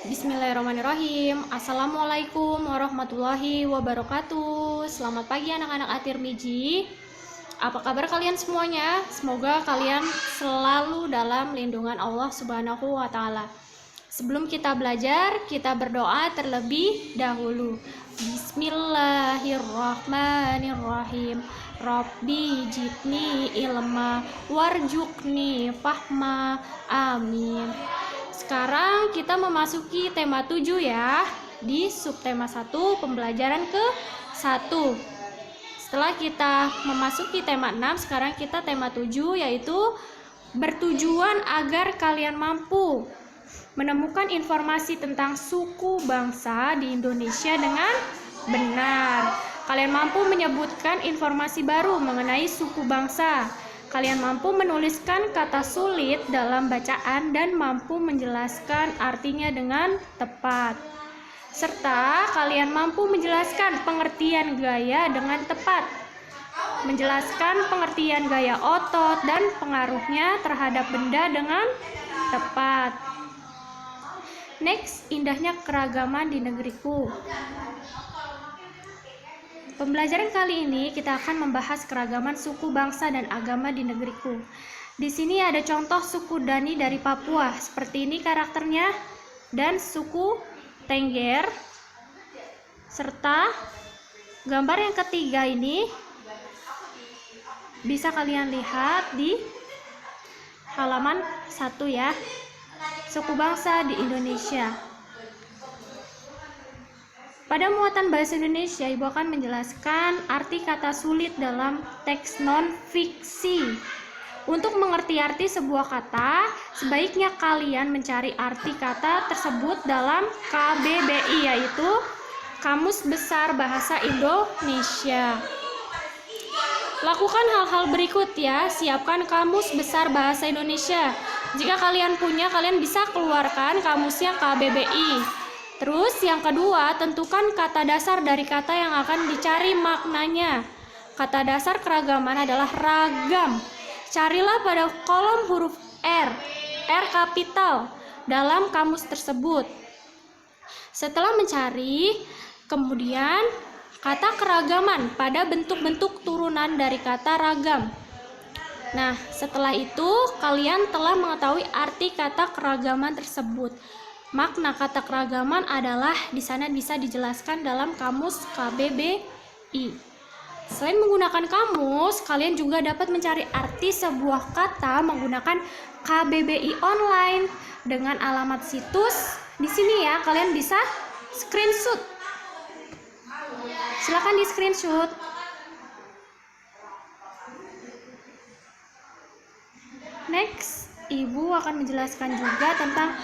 Bismillahirrahmanirrahim. Assalamualaikum warahmatullahi wabarakatuh. Selamat pagi anak-anak Atirmiji. Apa kabar kalian semuanya? Semoga kalian selalu dalam lindungan Allah Subhanahu wa Ta'ala. Sebelum kita belajar, kita berdoa terlebih dahulu. Bismillahirrahmanirrahim. Rabbi jidni ilma warjukni fahma. Amin. Sekarang kita memasuki tema 7 ya, di subtema 1 pembelajaran ke-1. Setelah kita memasuki tema 6, sekarang kita tema 7 yaitu bertujuan agar kalian mampu menemukan informasi tentang suku bangsa di Indonesia dengan benar. Kalian mampu menyebutkan informasi baru mengenai suku bangsa. Kalian mampu menuliskan kata sulit dalam bacaan dan mampu menjelaskan artinya dengan tepat. Serta kalian mampu menjelaskan pengertian gaya dengan tepat. Menjelaskan pengertian gaya otot dan pengaruhnya terhadap benda dengan tepat. Next, indahnya keragaman di negeriku. Pembelajaran kali ini kita akan membahas keragaman suku bangsa dan agama di negeriku. Di sini ada contoh suku Dani dari Papua, seperti ini karakternya, dan suku Tengger. Serta gambar yang ketiga ini bisa kalian lihat di halaman 1 ya. Suku bangsa di Indonesia. Pada muatan bahasa Indonesia, Ibu akan menjelaskan arti kata sulit dalam teks non-fiksi. Untuk mengerti arti sebuah kata, sebaiknya kalian mencari arti kata tersebut dalam KBBI, yaitu Kamus Besar Bahasa Indonesia. Lakukan hal-hal berikut ya, siapkan Kamus Besar Bahasa Indonesia. Jika kalian punya, kalian bisa keluarkan kamusnya KBBI. Terus yang kedua, tentukan kata dasar dari kata yang akan dicari maknanya. Kata dasar keragaman adalah ragam. Carilah pada kolom huruf R kapital dalam kamus tersebut. Setelah mencari, kemudian kata keragaman pada bentuk-bentuk turunan dari kata ragam. Nah, setelah itu kalian telah mengetahui arti kata keragaman tersebut. Makna kata keragaman adalah di sana bisa dijelaskan dalam kamus KBBI. Selain menggunakan kamus, kalian juga dapat mencari arti sebuah kata menggunakan KBBI online dengan alamat situs. Di sini ya, kalian bisa screenshot. Silakan di screenshot. Next, Ibu akan menjelaskan juga tentang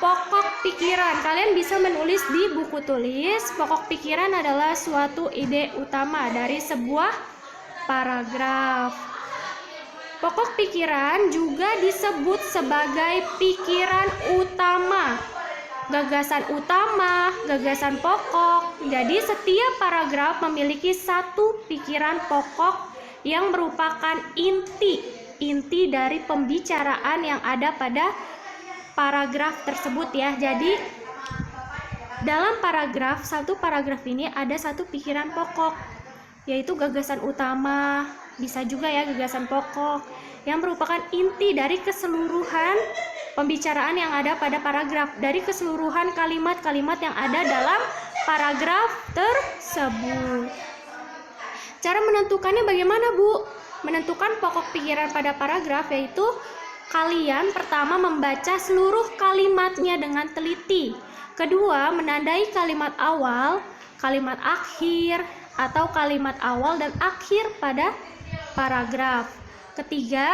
pokok pikiran. Kalian bisa menulis di buku tulis. Pokok pikiran adalah suatu ide utama dari sebuah paragraf. Pokok pikiran juga disebut sebagai pikiran utama, gagasan utama, gagasan pokok. Jadi setiap paragraf memiliki satu pikiran pokok yang merupakan inti dari pembicaraan yang ada pada paragraf tersebut ya. Jadi dalam satu paragraf ini ada satu pikiran pokok, yaitu gagasan utama, bisa juga ya gagasan pokok, yang merupakan inti dari keseluruhan pembicaraan yang ada pada paragraf, dari keseluruhan kalimat-kalimat yang ada dalam paragraf tersebut. Cara menentukannya bagaimana, Bu? Menentukan pokok pikiran pada paragraf yaitu kalian pertama membaca seluruh kalimatnya dengan teliti. Kedua, menandai kalimat awal, kalimat akhir, atau kalimat awal dan akhir pada paragraf. Ketiga,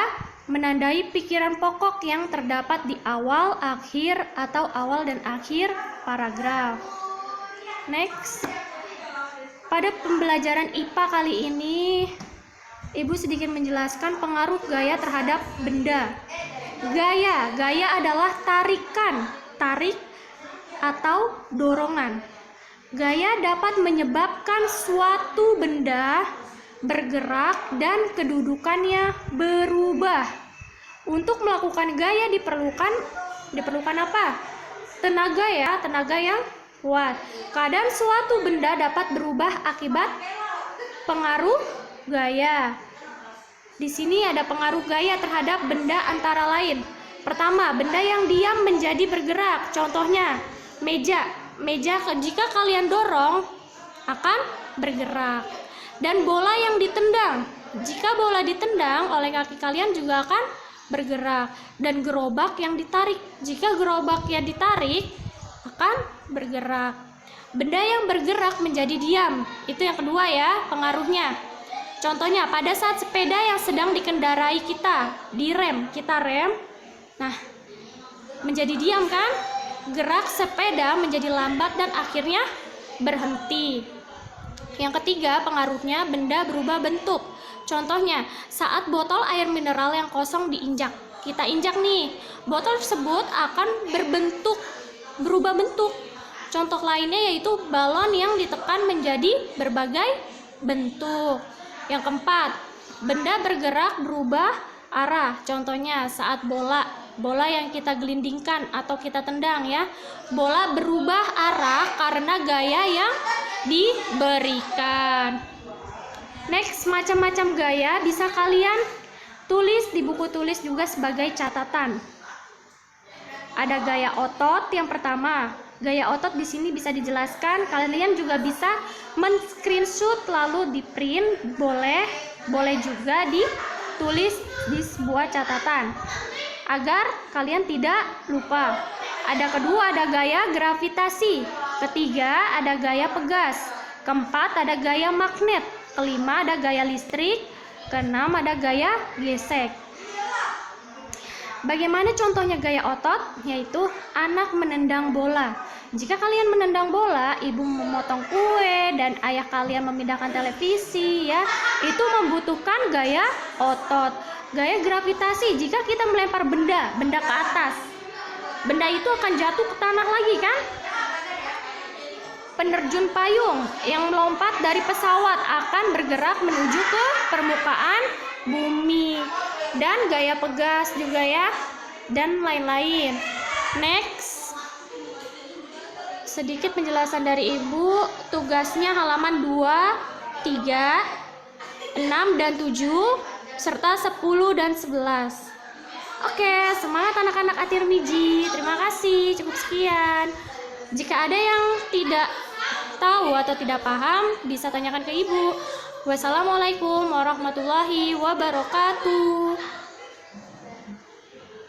menandai pikiran pokok yang terdapat di awal, akhir, atau awal dan akhir paragraf. Next, pada pembelajaran IPA kali ini, Ibu sedikit menjelaskan pengaruh gaya terhadap benda. Gaya adalah tarik atau dorongan. Gaya dapat menyebabkan suatu benda bergerak dan kedudukannya berubah. Untuk melakukan gaya diperlukan apa? tenaga ya, tenaga yang kuat. Keadaan suatu benda dapat berubah akibat pengaruh gaya. Di sini ada pengaruh gaya terhadap benda antara lain. Pertama, benda yang diam menjadi bergerak. Contohnya, meja. Meja jika kalian dorong akan bergerak. Dan bola yang ditendang. Jika bola ditendang oleh kaki kalian juga akan bergerak. Dan gerobak yang ditarik. Jika gerobak yang ditarik akan bergerak. Benda yang bergerak menjadi diam. Itu yang kedua ya, pengaruhnya. Contohnya, pada saat sepeda yang sedang dikendarai kita, direm, kita rem, nah, menjadi diam kan? Gerak sepeda menjadi lambat dan akhirnya berhenti. Yang ketiga, pengaruhnya benda berubah bentuk. Contohnya, saat botol air mineral yang kosong diinjak. Kita injak nih, botol tersebut akan berubah bentuk. Contoh lainnya yaitu balon yang ditekan menjadi berbagai bentuk. Yang keempat, benda bergerak berubah arah. Contohnya saat bola yang kita gelindingkan atau kita tendang ya, bola berubah arah karena gaya yang diberikan. Next, macam-macam gaya bisa kalian tulis di buku tulis juga sebagai catatan. Ada gaya otot yang pertama. Gaya otot di sini bisa dijelaskan. Kalian juga bisa men-screenshot lalu di-print, boleh juga ditulis di sebuah catatan agar kalian tidak lupa. Ada gaya gravitasi. Ketiga, ada gaya pegas. Keempat, ada gaya magnet. Kelima, ada gaya listrik. Keenam, ada gaya gesek. Bagaimana contohnya gaya otot? Yaitu anak menendang bola. Jika kalian menendang bola, ibu memotong kue dan ayah kalian memindahkan televisi ya, itu membutuhkan gaya otot. Gaya gravitasi, jika kita melempar benda ke atas, benda itu akan jatuh ke tanah lagi kan? Penerjun payung yang melompat dari pesawat akan bergerak menuju ke permukaan bumi. Dan gaya pegas juga ya, dan lain-lain. Next, sedikit penjelasan dari ibu. Tugasnya halaman 2, 3, 6 dan 7 serta 10 dan 11. Oke, semangat anak-anak Atirmiji. Terima kasih, cukup sekian. Jika ada yang tidak tahu atau tidak paham, bisa tanyakan ke ibu. Wassalamualaikum warahmatullahi wabarakatuh.